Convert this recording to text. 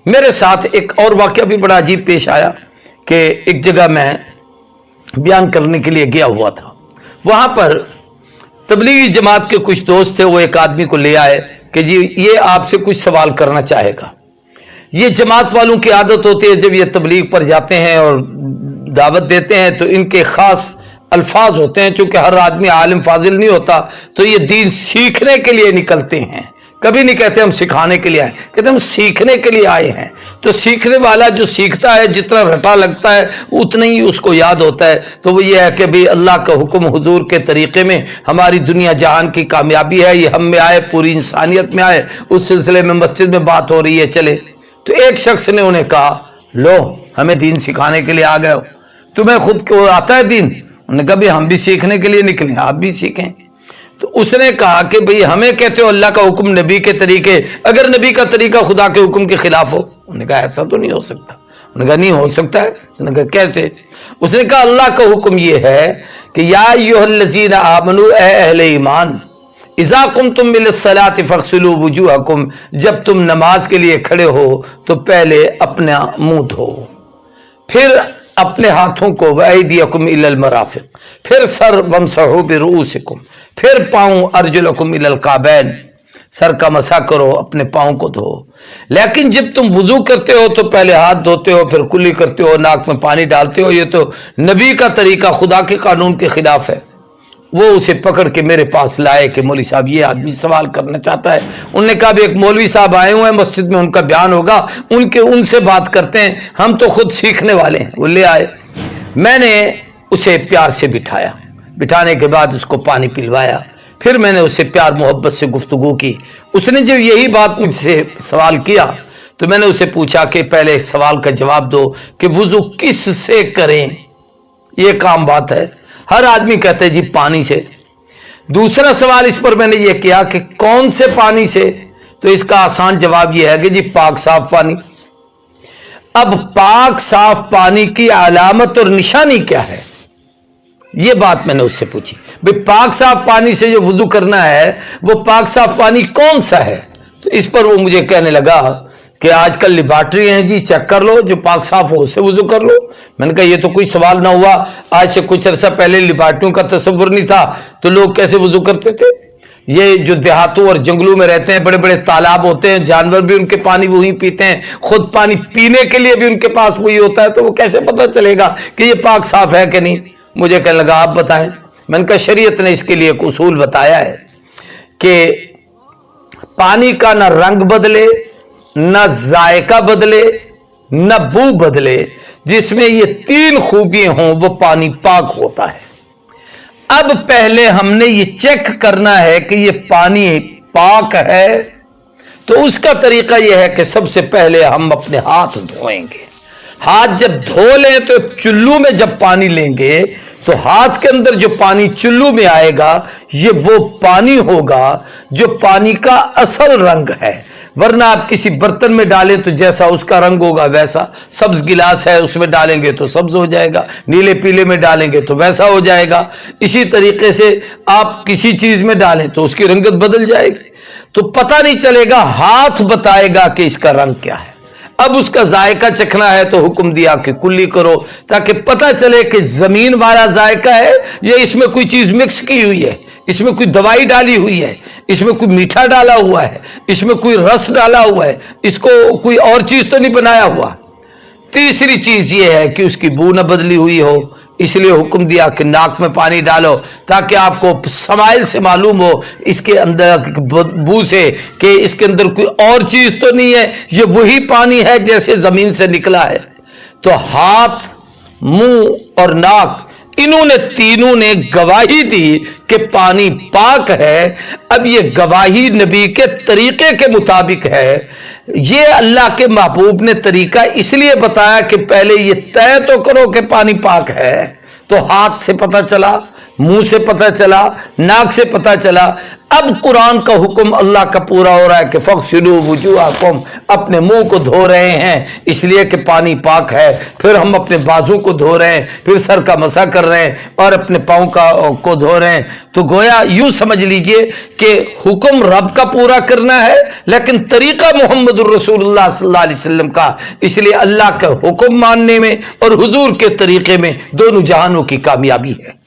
मेरे साथ एक और वाक़या भी बड़ा अजीब पेश आया कि एक जगह मैं बयान करने के लिए गया हुआ था। वहाँ पर तबलीगी जमात के कुछ दोस्त थे, वो एक आदमी को ले आए कि जी ये आपसे कुछ सवाल करना चाहेगा। ये जमात वालों की आदत होती है, जब ये तबलीग पर जाते हैं और दावत देते हैं तो इनके ख़ास अल्फाज होते हैं। चूँकि हर आदमी आलिम फाजिल नहीं होता, तो ये दीन सीखने के लिए निकलते हैं। कभी नहीं कहते हम सिखाने के लिए आए, कहते हम सीखने के लिए आए हैं। तो सीखने वाला जो सीखता है, जितना रटा लगता है उतना ही उसको याद होता है। तो वो ये है कि भाई अल्लाह का हुक्म हुजूर के तरीके में हमारी दुनिया जहान की कामयाबी है, ये हम में आए, पूरी इंसानियत में आए। उस सिलसिले में मस्जिद में बात हो रही है, चले। तो एक शख्स ने उन्हें कहा, लो हमें दीन सिखाने के लिए आ गए हो, तुम्हें खुद को आता है दीन? उन्होंने कहा भाई हम भी सीखने के लिए निकले, आप भी सीखें। तो उसने कहा कि भाई हमें कहते हो अल्लाह का हुक्म नबी के तरीके, अगर नबी का तरीका खुदा के हुक्म के खिलाफ हो। उन्होंने कहा ऐसा तो नहीं हो सकता। उन्होंने कहा नहीं हो सकता है। उसने कहा कैसे? उसने कहा अल्लाह का हुक्म ये है कि या अय्युहल्लज़ीना आमनू, ए अहले ईमान, इज़ा कुमतुम इलस्सलाति फग़सिलू वुजूहकुम, जब तुम नमाज के लिए खड़े हो तो पहले अपना मुंह धो, फिर अपने हाथों को वअयदियकुम इलल मराफिक, फिर सर वमसहू बिरुऊसिकुम, फिर पाँव अर्जुलकुम इलल काबैन, सर का मसा करो, अपने पाँव को धो। लेकिन जब तुम वुजू करते हो तो पहले हाथ धोते हो, फिर कुल्ली करते हो, नाक में पानी डालते हो। ये तो नबी का तरीका खुदा के कानून के खिलाफ है। वो उसे पकड़ के मेरे पास लाए कि मौलवी साहब ये आदमी सवाल करना चाहता है। उनने कहा भी एक मौलवी साहब आए हुए हैं मस्जिद में, उनका बयान होगा, उनसे बात करते हैं, हम तो खुद सीखने वाले हैं। वो ले आए, मैंने उसे प्यार से बिठाया, बिठाने के बाद उसको पानी पिलवाया, फिर मैंने उससे प्यार मोहब्बत से गुफ्तगू की। उसने जब यही बात मुझसे सवाल किया तो मैंने उसे पूछा कि पहले इस सवाल का जवाब दो कि वुजू किस से करें। ये काम बात है, हर आदमी कहते हैं जी पानी से। दूसरा सवाल इस पर मैंने ये किया कि कौन से पानी से, तो इसका आसान जवाब ये है कि जी पाक साफ पानी। अब पाक साफ पानी की अलामत और निशानी क्या है, ये बात मैंने उससे पूछी। भाई पाक साफ पानी से जो वुजू करना है वो पाक साफ पानी कौन सा है? तो इस पर वो मुझे कहने लगा कि आजकल लिबार्ट्री हैं जी, चेक कर लो, जो पाक साफ हो उससे वुजू कर लो। मैंने कहा ये तो कोई सवाल ना हुआ, आज से कुछ अरसा पहले लिबार्ट्रियों का तस्वुर नहीं था, तो लोग कैसे वुजू करते थे? ये जो देहातों और जंगलों में रहते हैं, बड़े बड़े तालाब होते हैं, जानवर भी उनके पानी वही पीते हैं, खुद पानी पीने के लिए भी उनके पास वही होता है, तो वो कैसे पता चलेगा कि ये पाक साफ है कि नहीं? मुझे कहने लगा आप बताएं। मैंने कहा शरीयत ने इसके लिए एक उसूल बताया है कि पानी का ना रंग बदले, न जायका बदले, न बू बदले, जिसमें ये तीन खूबियां हों वो पानी पाक होता है। अब पहले हमने ये चेक करना है कि ये पानी पाक है, तो उसका तरीका यह है कि सबसे पहले हम अपने हाथ धोएंगे। हाथ जब धो लें तो चुल्लू में जब पानी लेंगे तो हाथ के अंदर जो पानी चुल्लू में आएगा ये वो पानी होगा जो पानी का असल रंग है। वरना आप किसी बर्तन में डालें तो जैसा उसका रंग होगा वैसा, सब्ज गिलास है उसमें डालेंगे तो सब्ज हो जाएगा, नीले पीले में डालेंगे तो वैसा हो जाएगा। इसी तरीके से आप किसी चीज में डालें तो उसकी रंगत बदल जाएगी, तो पता नहीं चलेगा, हाथ बताएगा कि इसका रंग क्या है। अब उसका जायका चखना है तो हुक्म दिया कि कुल्ली करो, ताकि पता चले कि जमीन वाला जायका है या इसमें कोई चीज मिक्स की हुई है, इसमें कोई दवाई डाली हुई है, इसमें कोई मीठा डाला हुआ है, इसमें कोई रस डाला हुआ है, इसको कोई और चीज तो नहीं बनाया हुआ। तीसरी चीज ये है कि उसकी बू न बदली हुई हो, इसलिए हुक्म दिया कि नाक में पानी डालो ताकि आपको समाइल से मालूम हो इसके अंदर बू से कि इसके अंदर कोई और चीज तो नहीं है, ये वही पानी है जैसे जमीन से निकला है। तो हाथ, मुंह और नाक, इन्होंने तीनों ने गवाही दी कि पानी पाक है। अब ये गवाही नबी के तरीके के मुताबिक है। ये अल्लाह के महबूब ने तरीका इसलिए बताया कि पहले ये तय तो करो कि पानी पाक है। तो हाथ से पता चला, मुंह से पता चला, नाक से पता चला। اب قرآن کا حکم اللہ کا پورا ہو رہا ہے کہ فغسلوا وجوہکم، اپنے منہ کو دھو رہے ہیں اس لیے کہ پانی پاک ہے، پھر ہم اپنے بازو کو دھو رہے ہیں، پھر سر کا مسح کر رہے ہیں اور اپنے پاؤں کو دھو رہے ہیں۔ تو گویا یوں سمجھ لیجئے کہ حکم رب کا پورا کرنا ہے لیکن طریقہ محمد الرسول اللہ صلی اللہ علیہ وسلم کا، اس لیے اللہ کا حکم ماننے میں اور حضور کے طریقے میں دونوں جہانوں کی کامیابی ہے۔